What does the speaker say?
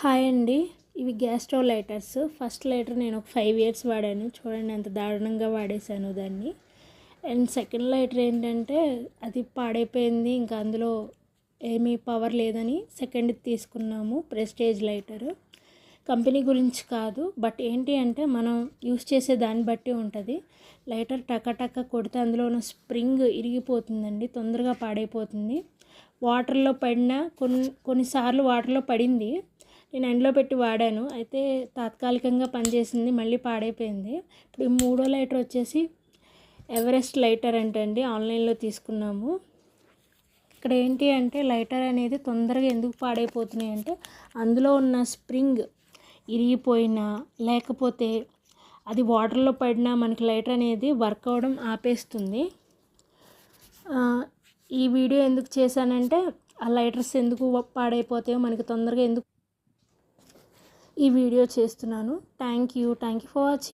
Hi అండి. ఇవి gas stove lighters. First lighter నేను ఒక 5 ఇయర్స్ వాడాను. చూడండి ఎంత దారుణంగా వాడేశాను దాన్ని. అండ్ సెకండ్ లైటర్ ఏంటంటే అది పాడైపోయింది. ఇంకా అందులో ఏమీ పవర్ లేదని సెకండ్‌ది తీసుకున్నాము. Prestige lighter. కంపెనీ గురించి కాదు, బట్ ఏంటి అంటే మనం యూస్ చేసే దాన్ని బట్టి ఉంటుంది. లైటర్ టక కొడితే అందులో ఉన్న స్ప్రింగ్ ఇరిగిపోతుందండి, తొందరగా పాడైపోతుంది. వాటర్లో పడినా కొన్నిసార్లు వాటర్లో పడింది. నేను ఎండలో పెట్టి వాడాను, అయితే తాత్కాలికంగా పనిచేసింది, మళ్ళీ పాడైపోయింది. ఇప్పుడు ఈ మూడో లైటర్ వచ్చేసి ఎవరెస్ట్ లైటర్ అంటండి, ఆన్లైన్లో తీసుకున్నాము. ఇక్కడ ఏంటి అంటే లైటర్ అనేది తొందరగా ఎందుకు పాడైపోతున్నాయి అంటే అందులో ఉన్న స్ప్రింగ్ ఇరిగిపోయినా లేకపోతే అది వాటర్లో పడినా మనకి లైటర్ అనేది వర్క్ అవ్వడం ఆపేస్తుంది. ఈ వీడియో ఎందుకు చేశానంటే ఆ లైటర్స్ ఎందుకు పాడైపోతాయో మనకి తొందరగా ఎందుకు ఈ వీడియో చేస్తున్నాను. Thank you for watching.